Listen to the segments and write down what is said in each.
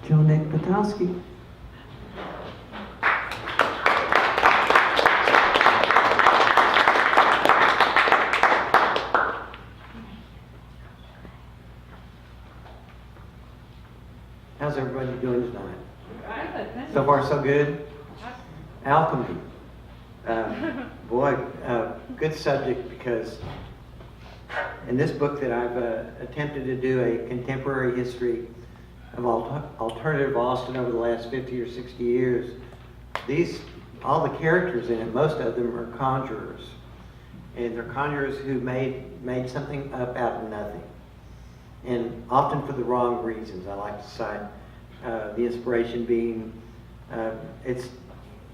Nick Patoski. How's everybody doing tonight? So far, so good? Alchemy. Good subject, because in this book that I've attempted to do a contemporary history of alternative Austin over the last 50 or 60 years, all the characters in it, most of them are conjurers. And they're conjurers who made something up out of nothing. And often for the wrong reasons. I like to cite the inspiration being, it's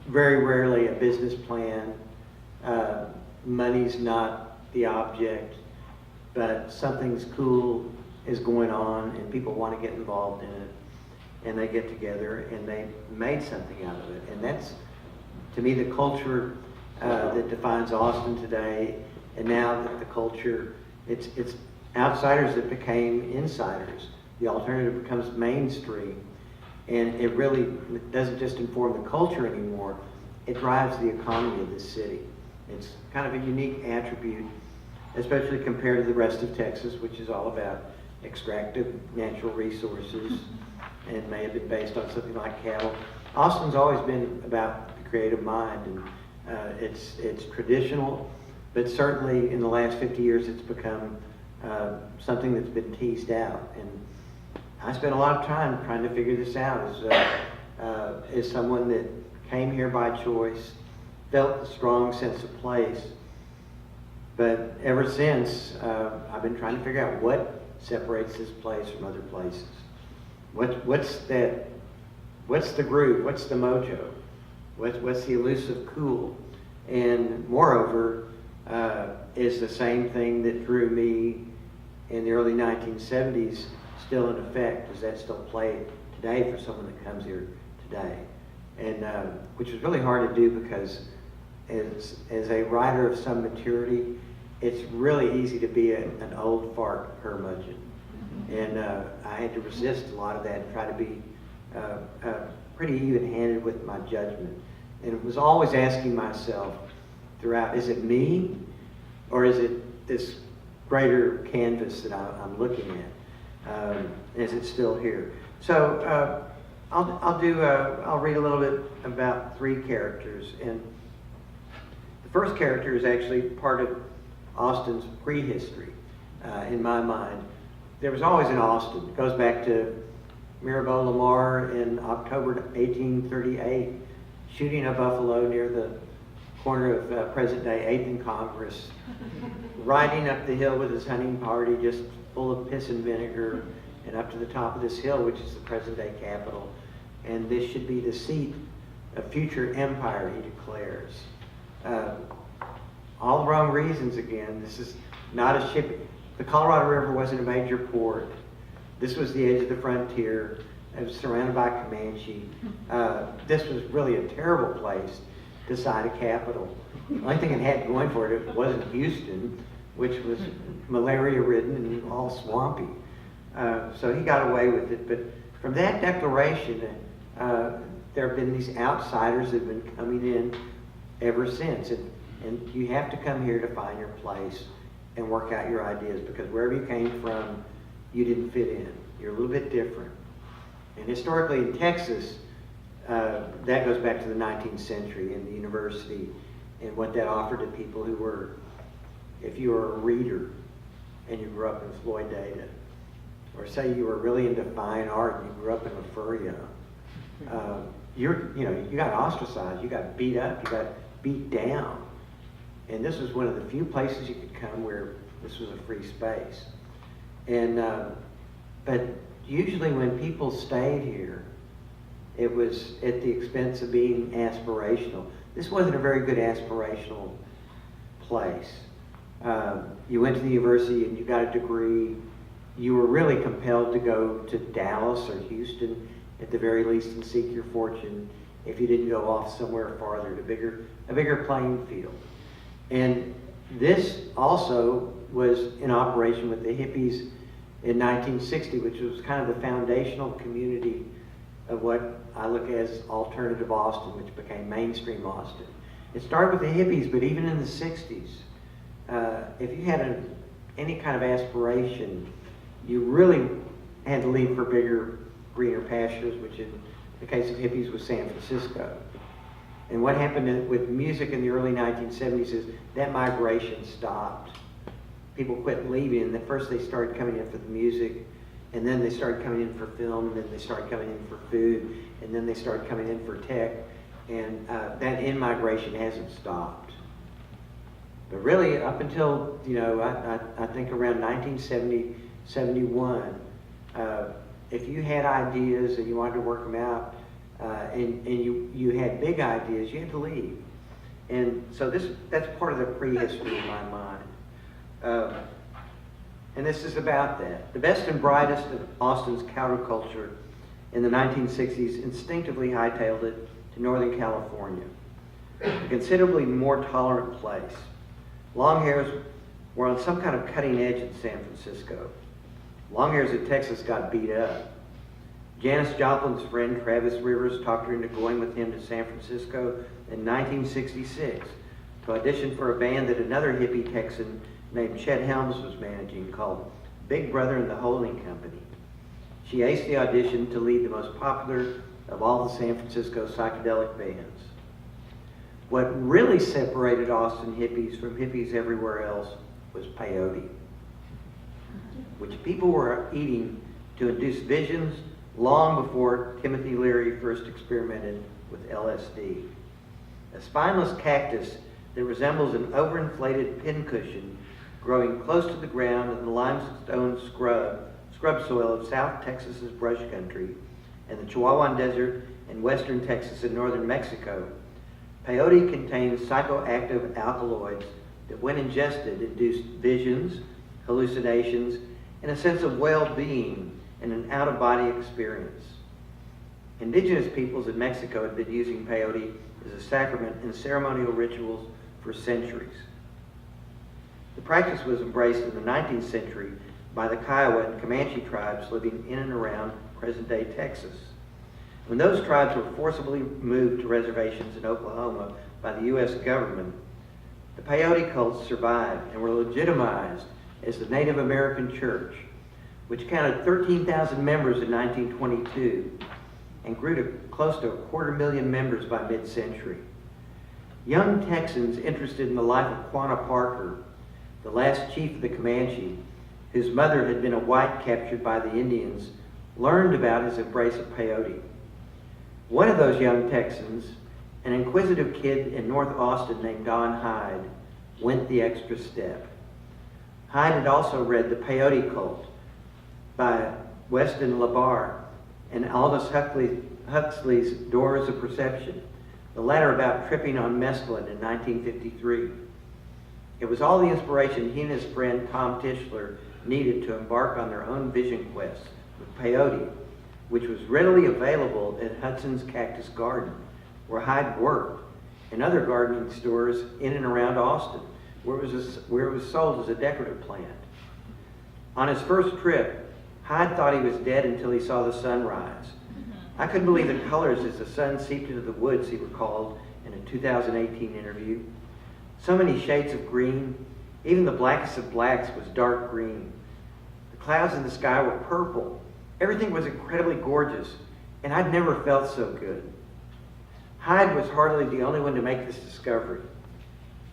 very rarely a business plan. Money's not the object, but something's cool is going on and people want to get involved in it, and they get together and they made something out of it. And that's, to me, the culture that defines Austin today. And now that the culture, it's outsiders that became insiders. The alternative becomes mainstream, and it really doesn't just inform the culture anymore, it drives the economy of this city. It's kind of a unique attribute, especially compared to the rest of Texas, which is all about extractive natural resources and may have been based on something like cattle. Austin's always been about the creative mind, and it's traditional, but certainly in the last 50 years it's become something that's been teased out. And I spent a lot of time trying to figure this out as someone that came here by choice, felt a strong sense of place. But ever since, I've been trying to figure out what separates this place from other places. What's the groove? What's the mojo? What's the elusive cool? And moreover, is the same thing that drew me in the early 1970s still in effect? Does that still play today for someone that comes here today? And which is really hard to do, because as a writer of some maturity, it's really easy to be an old fart curmudgeon. And I had to resist a lot of that and try to be pretty even-handed with my judgment. And it was always asking myself throughout, is it me, or is it this greater canvas that I'm looking at? Is it still here? So I'll read a little bit about three characters. And the first character is actually part of Austin's prehistory, in my mind. There was always an Austin. It goes back to Mirabeau Lamar in October 1838, shooting a buffalo near the corner of present-day 8th and Congress, riding up the hill with his hunting party just full of piss and vinegar, and up to the top of this hill, which is the present-day Capitol. And this should be the seat of future empire, he declares. All the wrong reasons again. This is not a ship. The Colorado River wasn't a major port. This was the edge of the frontier. It was surrounded by Comanche. This was really a terrible place to site a capital. The only thing it had going for it wasn't Houston, which was malaria-ridden and all swampy. So he got away with it. But from that declaration, there have been these outsiders that have been coming in ever since. And you have to come here to find your place and work out your ideas, because wherever you came from, you didn't fit in. You're a little bit different. And historically in Texas, that goes back to the 19th century and the university and what that offered to people who were, if you were a reader and you grew up in Floydada, or say you were really into fine art and you grew up in Euphoria, you got ostracized, you got beat up, you got beat down. And this was one of the few places you could come where this was a free space. And but usually when people stayed here, it was at the expense of being aspirational. This wasn't a very good aspirational place. You went to the university and you got a degree. You were really compelled to go to Dallas or Houston at the very least and seek your fortune if you didn't go off somewhere farther to a bigger playing field. And this also was in operation with the Hippies in 1960, which was kind of the foundational community of what I look at as alternative Austin, which became mainstream Austin. It started with the hippies, but even in the 60s, if you had any kind of aspiration, you really had to leave for bigger, greener pastures, which in the case of hippies was San Francisco. And what happened with music in the early 1970s is that migration stopped. People quit leaving, and at first they started coming in for the music, and then they started coming in for film, and then they started coming in for food, and then they started coming in for tech, and that in-migration hasn't stopped. But really, up until, I think around 1970, 71, if you had ideas and you wanted to work them out, and you had big ideas, you had to leave. And so that's part of the prehistory in my mind. And this is about that. The best and brightest of Austin's counterculture in the 1960s instinctively hightailed it to Northern California, a considerably more tolerant place. Long hairs were on some kind of cutting edge in San Francisco. Long hairs in Texas got beat up. Janis Joplin's friend Travis Rivers talked her into going with him to San Francisco in 1966 to audition for a band that another hippie Texan named Chet Helms was managing called Big Brother and the Holding Company. She aced the audition to lead the most popular of all the San Francisco psychedelic bands. What really separated Austin hippies from hippies everywhere else was peyote, which people were eating to induce visions long before Timothy Leary first experimented with LSD. A spineless cactus that resembles an overinflated pincushion growing close to the ground in the limestone scrub soil of South Texas's brush country and the Chihuahuan Desert in western Texas and northern Mexico, peyote contains psychoactive alkaloids that, when ingested, induce visions, hallucinations, and a sense of well-being and an out-of-body experience. Indigenous peoples in Mexico had been using peyote as a sacrament in ceremonial rituals for centuries. The practice was embraced in the 19th century by the Kiowa and Comanche tribes living in and around present-day Texas. When those tribes were forcibly moved to reservations in Oklahoma by the U.S. government, the peyote cults survived and were legitimized as the Native American Church, which counted 13,000 members in 1922 and grew to close to 250,000 members by mid-century. Young Texans interested in the life of Quanah Parker, the last chief of the Comanche, whose mother had been a white captured by the Indians, learned about his embrace of peyote. One of those young Texans, an inquisitive kid in North Austin named Don Hyde, went the extra step. Hyde had also read The Peyote Cult by Weston LaBarre and Aldous Huxley's Doors of Perception, the latter about tripping on mescaline in 1953. It was all the inspiration he and his friend Tom Tischler needed to embark on their own vision quest with peyote, which was readily available at Hudson's Cactus Garden, where Hyde worked, and other gardening stores in and around Austin, where it was sold as a decorative plant. On his first trip, Hyde thought he was dead until he saw the sun rise. I couldn't believe the colors as the sun seeped into the woods, he recalled in a 2018 interview. So many shades of green, even the blackest of blacks was dark green. The clouds in the sky were purple. Everything was incredibly gorgeous, and I'd never felt so good. Hyde was hardly the only one to make this discovery.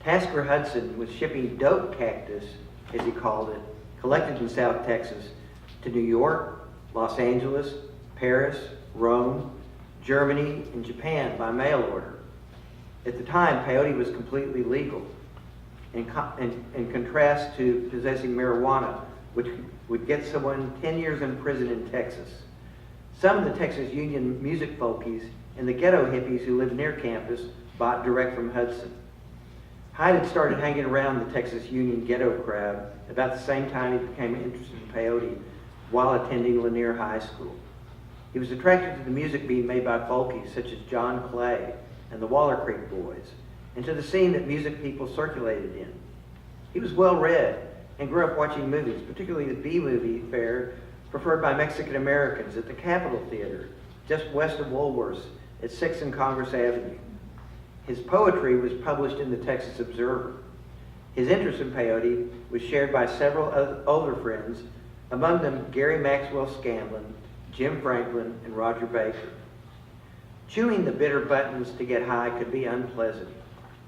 Tasker Hudson was shipping dope cactus, as he called it, collected in South Texas, to New York, Los Angeles, Paris, Rome, Germany, and Japan by mail order. At the time, peyote was completely legal, in contrast to possessing marijuana, which would get someone 10 years in prison in Texas. Some of the Texas Union music folkies and the ghetto hippies who lived near campus bought direct from Hudson. Hyde had started hanging around the Texas Union ghetto crowd about the same time he became interested in peyote while attending Lanier High School. He was attracted to the music being made by folkies such as John Clay and the Waller Creek Boys, and to the scene that music people circulated in. He was well-read and grew up watching movies, particularly the B-movie fare preferred by Mexican Americans at the Capitol Theater, just west of Woolworths at 6th and Congress Avenue. His poetry was published in the Texas Observer. His interest in peyote was shared by several older friends, among them Gary Maxwell Scanlon, Jim Franklin, and Roger Baker. Chewing the bitter buttons to get high could be unpleasant,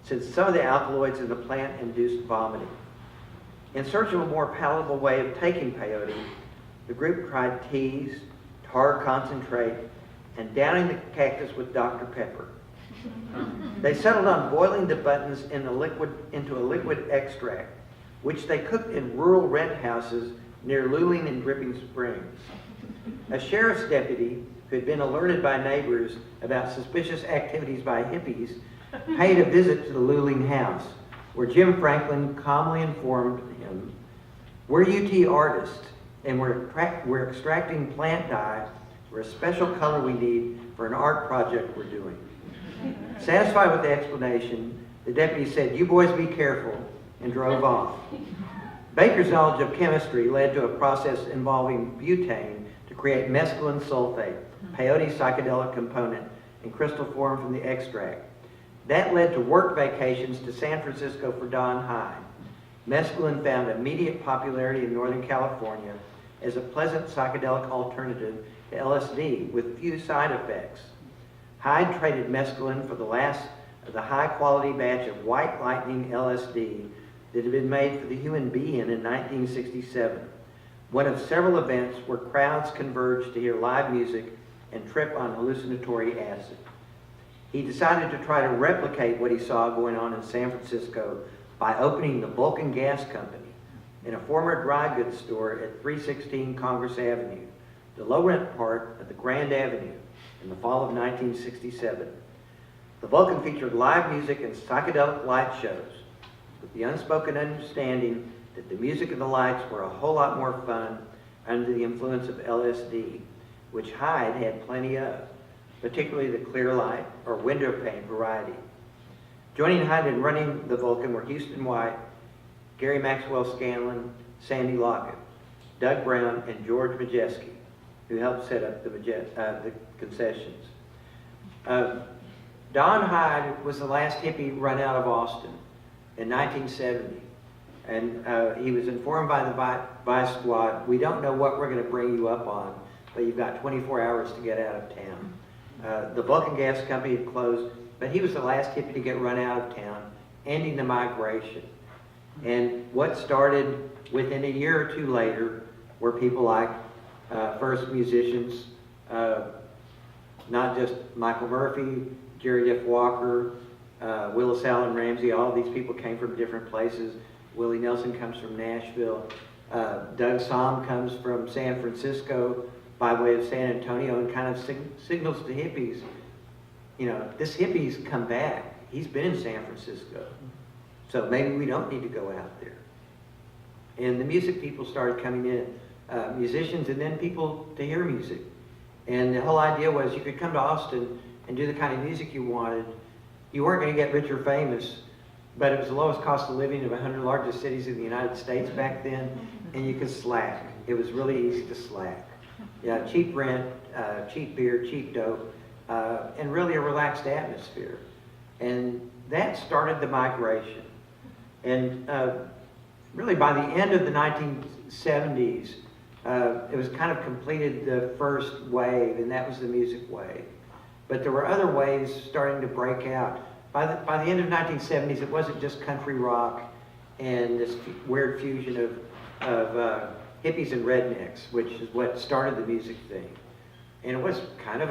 since some of the alkaloids in the plant induced vomiting. In search of a more palatable way of taking peyote, the group tried teas, tar concentrate, and downing the cactus with Dr. Pepper. They settled on boiling the buttons into a liquid extract, which they cooked in rural rent houses near Luling and Dripping Springs. A sheriff's deputy, who had been alerted by neighbors about suspicious activities by hippies, paid a visit to the Luling house, where Jim Franklin calmly informed him, "We're UT artists, and we're extracting plant dye for a special color we need for an art project we're doing." Satisfied with the explanation, the deputy said, "You boys be careful," and drove off. Baker's knowledge of chemistry led to a process involving butane to create mescaline sulfate, peyote psychedelic component, in crystal form from the extract. That led to work vacations to San Francisco for Don Hyde. Mescaline found immediate popularity in Northern California as a pleasant psychedelic alternative to LSD with few side effects. Hyde traded mescaline for the last of the high-quality batch of White Lightning LSD that had been made for the human being in 1967, one of several events where crowds converged to hear live music and trip on hallucinatory acid. He decided to try to replicate what he saw going on in San Francisco by opening the Vulcan Gas Company in a former dry goods store at 316 Congress Avenue, the low-rent part of the Grand Avenue, in the fall of 1967. The Vulcan featured live music and psychedelic light shows, with the unspoken understanding that the music and the lights were a whole lot more fun under the influence of LSD, which Hyde had plenty of, particularly the clear light or window pane variety. Joining Hyde in running the Vulcan were Houston White, Gary Maxwell Scanlon, Sandy Lockett, Doug Brown, and George Majeski, who helped set up the concessions. Don Hyde was the last hippie run out of Austin in 1970. And he was informed by the Vice Squad, "We don't know what we're going to bring you up on, but you've got 24 hours to get out of town." The Vulcan Gas Company had closed, but he was the last hippie to get run out of town, ending the migration. And what started within a year or two later were people like first musicians, not just Michael Murphy, Jerry F. Walker, Willis Allen Ramsey. All these people came from different places. Willie Nelson comes from Nashville. Doug Sahm comes from San Francisco by way of San Antonio, and kind of signals to hippies, you know, this hippie's come back. He's been in San Francisco. So maybe we don't need to go out there. And the music people started coming in, musicians and then people to hear music. And the whole idea was you could come to Austin and do the kind of music you wanted. You weren't going to get rich or famous, but it was the lowest cost of living of 100 largest cities in the United States back then, and you could slack. It was really easy to slack. Yeah, cheap rent, cheap beer, cheap dope, and really a relaxed atmosphere. And that started the migration. And really by the end of the 1970s, it was kind of completed the first wave, and that was the music wave. But there were other waves starting to break out. By the end of the 1970s, it wasn't just country rock and this weird fusion of hippies and rednecks, which is what started the music thing. And it was kind of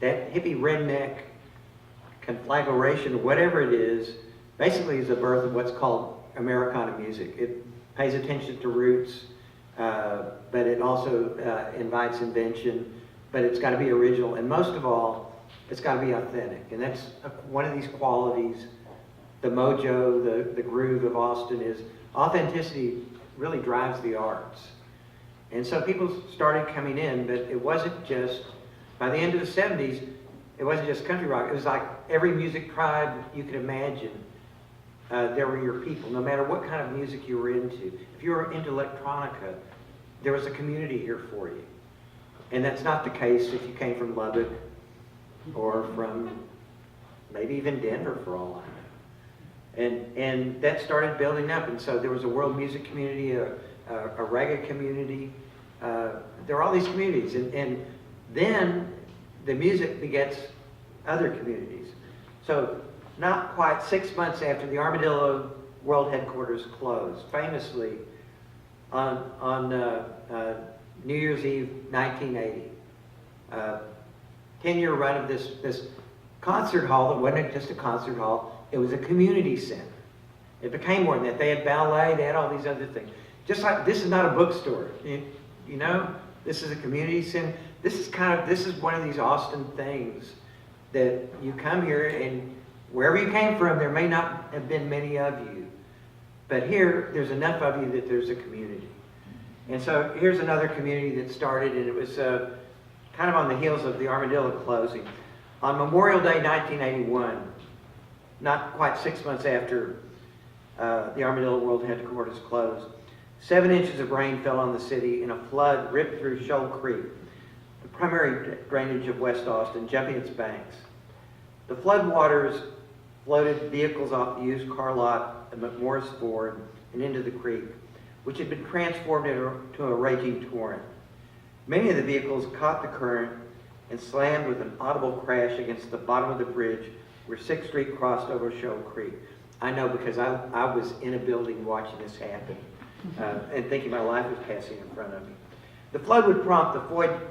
that hippie redneck conflagration, or whatever it is, basically is the birth of what's called Americana music. It pays attention to roots, but it also invites invention, but it's got to be original, and most of all, it's got to be authentic. And that's one of these qualities, the mojo, the groove of Austin is authenticity really drives the arts. And so people started coming in, but it wasn't just, by the end of the 70s, it wasn't just country rock. It was like every music tribe you could imagine. There were your people, no matter what kind of music you were into. If you were into electronica, there was a community here for you. And that's not the case if you came from Lubbock or from maybe even Denver, for all I know. And that started building up. And so there was a world music community, a reggae community. There are all these communities. And then the music begets other communities. So not quite 6 months after the Armadillo World Headquarters closed, famously on New Year's Eve, 1980. 10-year run of this concert hall that wasn't just a concert hall, it was a community center. It became more than that. They had ballet, they had all these other things. Just like, this is not a bookstore, you know? This is a community center. This is one of these Austin things that you come here and wherever you came from, there may not have been many of you. But here, there's enough of you that there's a community. And so here's another community that started, and it was kind of on the heels of the Armadillo closing. On Memorial Day 1981, not quite 6 months after the Armadillo World Headquarters closed, 7 inches of rain fell on the city and a flood ripped through Shoal Creek, the primary drainage of West Austin, jumping its banks. The flood waters floated vehicles off the used car lot at McMorris Ford and into the creek, which had been transformed into a raging torrent. Many of the vehicles caught the current and slammed with an audible crash against the bottom of the bridge where 6th Street crossed over Shoal Creek. I know because I was in a building watching this happen and thinking my life was passing in front of me. The flood would prompt the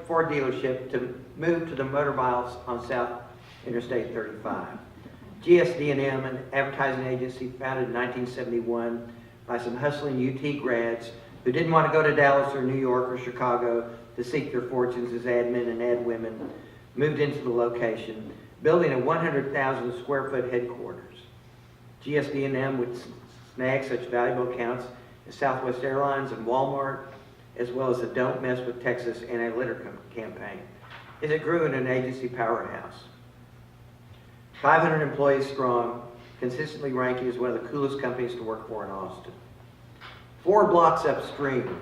Ford dealership to move to the motor miles on South Interstate 35. GSD&M, an advertising agency founded in 1971 by some hustling UT grads who didn't want to go to Dallas or New York or Chicago to seek their fortunes as ad men and ad women, moved into the location, building a 100,000 square foot headquarters. GSD&M would snag such valuable accounts as Southwest Airlines and Walmart, as well as the Don't Mess with Texas anti-litter campaign, as it grew in an agency powerhouse. 500 employees strong, consistently ranking as one of the coolest companies to work for in Austin. 4 blocks upstream,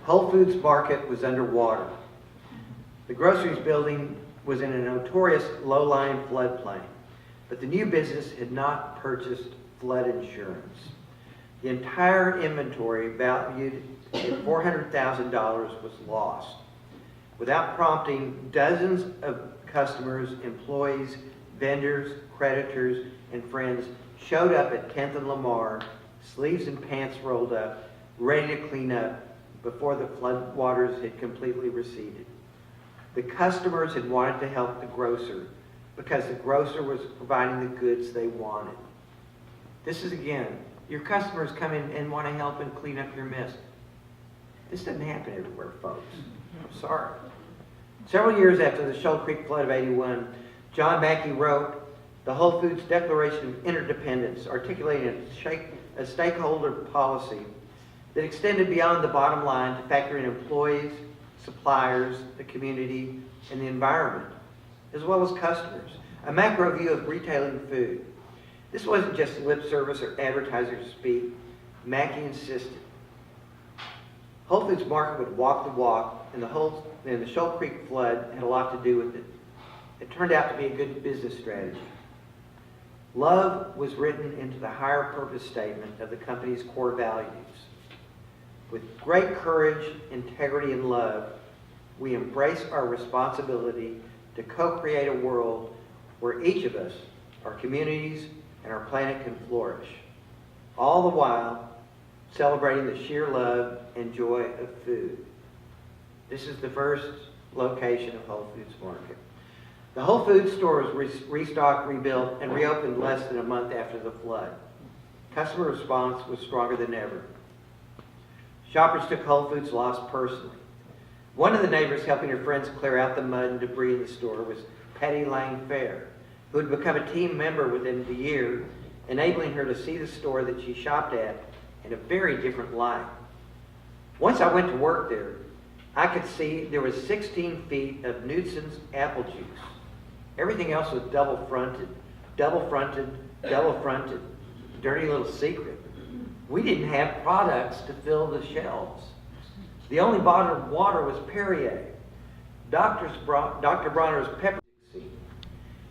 Whole Foods Market was underwater. The groceries building was in a notorious low-lying floodplain, but the new business had not purchased flood insurance. The entire inventory, valued at $400,000, was lost. Without prompting, dozens of customers, employees, vendors, creditors, and friends showed up at 10th and Lamar, sleeves and pants rolled up, ready to clean up before the flood waters had completely receded. The customers had wanted to help the grocer because the grocer was providing the goods they wanted. This is, again, your customers come in and want to help and clean up your mess. This doesn't happen everywhere, folks. I'm sorry. Several years after the Shoal Creek flood of '81, John Mackey wrote the Whole Foods Declaration of Interdependence, articulating a stakeholder policy that extended beyond the bottom line to factor in employees, suppliers, the community, and the environment, as well as customers. A macro view of retailing food. This wasn't just lip service or advertiser speak. Mackey insisted. Whole Foods Market would walk the walk, and the Shoal Creek flood had a lot to do with it. It turned out to be a good business strategy. Love was written into the higher purpose statement of the company's core values. With great courage, integrity, and love, we embrace our responsibility to co-create a world where each of us, our communities, and our planet can flourish, all the while celebrating the sheer love and joy of food. This is the first location of Whole Foods Market. The Whole Foods store was restocked, rebuilt, and reopened less than a month after the flood. Customer response was stronger than ever. Shoppers took Whole Foods' loss personally. One of the neighbors helping her friends clear out the mud and debris in the store was Patty Lang Fair, who had become a team member within the year, enabling her to see the store that she shopped at in a very different light. Once I went to work there, I could see there was 16 feet of Knudsen's apple juice. Everything else was double-fronted, double-fronted, double-fronted. Dirty little secret. We didn't have products to fill the shelves. The only bottle of water was Perrier. Dr. Bronner's pepper.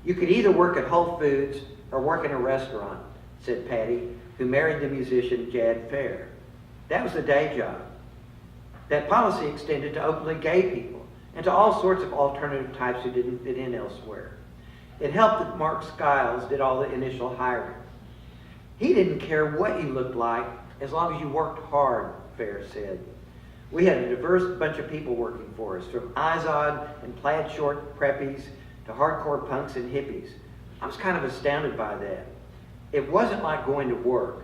You could either work at Whole Foods or work in a restaurant, said Patty, who married the musician Jad Fair. That was the day job. That policy extended to openly gay people and to all sorts of alternative types who didn't fit in elsewhere. It helped that Mark Skiles did all the initial hiring. He didn't care what you looked like as long as you worked hard, Fair said. We had a diverse bunch of people working for us, from Izod and plaid short preppies to hardcore punks and hippies. I was kind of astounded by that. It wasn't like going to work.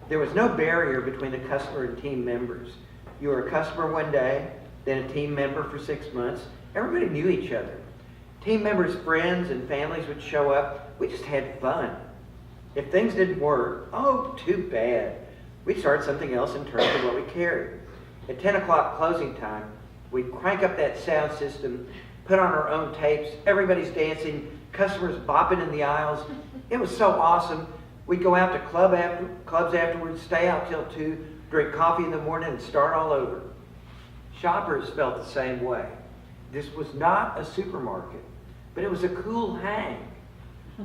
There was no barrier between the customer and team members. You were a customer one day, then a team member for 6 months. Everybody knew each other. Team members' friends and families would show up. We just had fun. If things didn't work, oh, too bad. We'd start something else in terms of what we carried. At 10 o'clock closing time, we'd crank up that sound system, put on our own tapes, everybody's dancing, customers bopping in the aisles. It was so awesome. We'd go out to clubs afterwards, stay out till 2, drink coffee in the morning, and start all over. Shoppers felt the same way. This was not a supermarket, but it was a cool hang.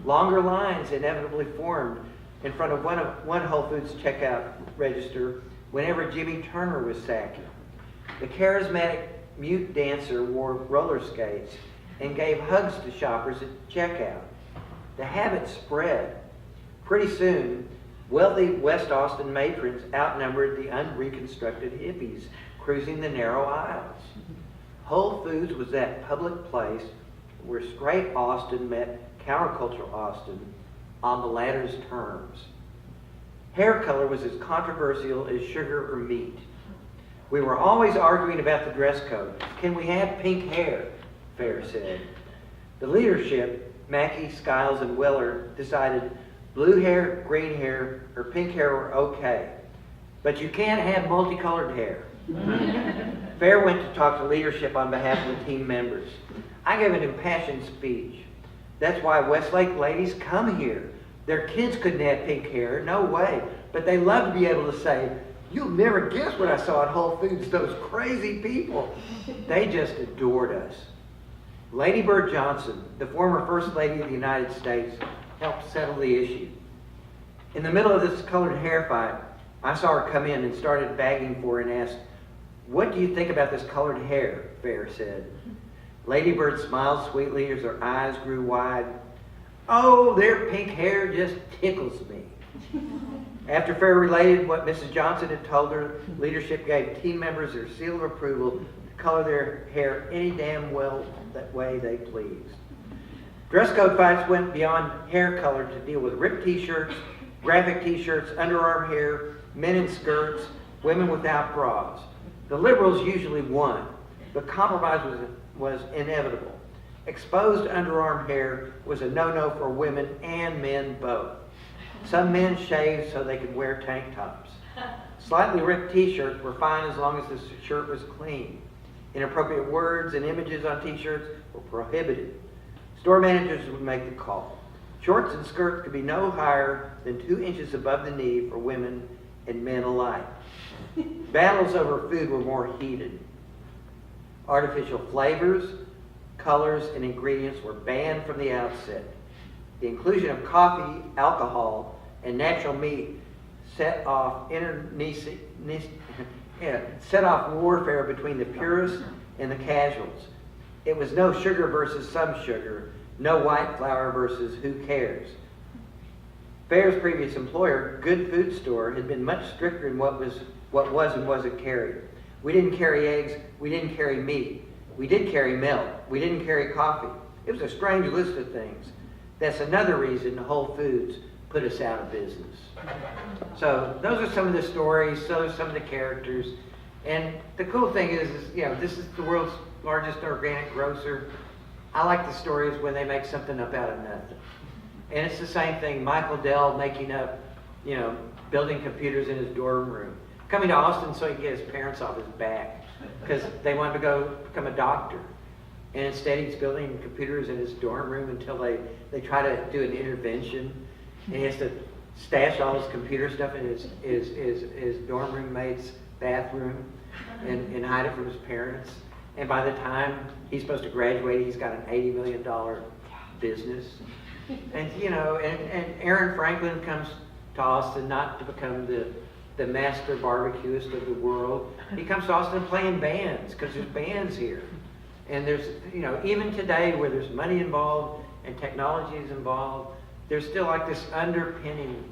Longer lines inevitably formed in front of one Whole Foods checkout register whenever Jimmy Turner was sacking. The charismatic mute dancer wore roller skates and gave hugs to shoppers at checkout. The habit spread. Pretty soon, wealthy West Austin matrons outnumbered the unreconstructed hippies cruising the narrow aisles. Whole Foods was that public place where straight Austin met countercultural Austin on the latter's terms. Hair color was as controversial as sugar or meat. We were always arguing about the dress code. Can we have pink hair? Fair said. The leadership, Mackey, Skiles, and Weller, decided blue hair, green hair, or pink hair were okay. But you can't have multicolored hair. Fair went to talk to leadership on behalf of the team members. I gave an impassioned speech. That's why Westlake ladies come here. Their kids couldn't have pink hair, no way. But they love to be able to say, you'll never guess what I saw at Whole Foods, those crazy people. They just adored us. Lady Bird Johnson, the former First Lady of the United States, helped settle the issue. In the middle of this colored hair fight, I saw her come in and started begging for her and asked, what do you think about this colored hair? Fair said. Lady Bird smiled sweetly as her eyes grew wide. Oh, their pink hair just tickles me. After Fair related what Mrs. Johnson had told her, leadership gave team members their seal of approval to color their hair any damn well that way they pleased. Dress code fights went beyond hair color to deal with ripped t-shirts, graphic t-shirts, underarm hair, men in skirts, women without bras. The liberals usually won, but compromise was inevitable. Exposed underarm hair was a no-no for women and men both. Some men shaved so they could wear tank tops. Slightly ripped t-shirts were fine as long as the shirt was clean. Inappropriate words and images on t-shirts were prohibited. Store managers would make the call. Shorts and skirts could be no higher than 2 inches above the knee for women and men alike. Battles over food were more heated. Artificial flavors, colors, and ingredients were banned from the outset. The inclusion of coffee, alcohol, and natural meat set off warfare between the purists and the casuals. It was no sugar versus some sugar, no white flour versus who cares. Fair's previous employer, Good Food Store, had been much stricter in what was and wasn't carried. We didn't carry eggs, we didn't carry meat. We did carry milk, we didn't carry coffee. It was a strange list of things. That's another reason Whole Foods put us out of business. So those are some of the stories, those are some of the characters. And the cool thing is this is the world's largest organic grocer. I like the stories when they make something up out of nothing. And it's the same thing, Michael Dell making up, building computers in his dorm room. Coming to Austin so he could get his parents off his back because they wanted to go become a doctor. And instead he's building computers in his dorm room until they try to do an intervention. And he has to stash all his computer stuff in his dorm roommate's bathroom and hide it from his parents. And by the time he's supposed to graduate, he's got an $80 million business. And you know, and Aaron Franklin comes to Austin not to become the master barbecuist of the world. He comes to Austin playing bands because there's bands here. And there's, you know, even today where there's money involved and technology is involved, there's still like this underpinning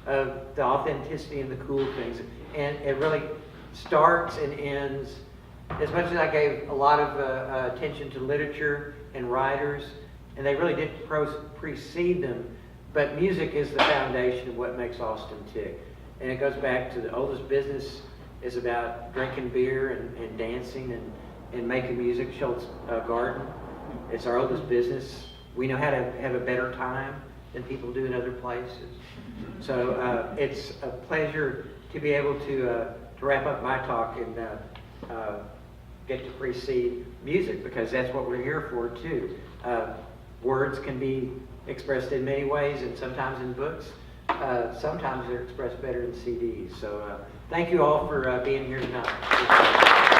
of the authenticity and the cool things. And it really starts and ends. As much as I gave a lot of attention to literature and writers, and they really did precede them, but music is the foundation of what makes Austin tick. And it goes back to the oldest business is about drinking beer and dancing and making music. Schultz Garden, it's our oldest business. We know how to have a better time than people do in other places. So it's a pleasure to be able to wrap up my talk and get to precede music, because that's what we're here for too. Words can be expressed in many ways, and sometimes in books. Sometimes they're expressed better in CDs. So thank you all for being here tonight.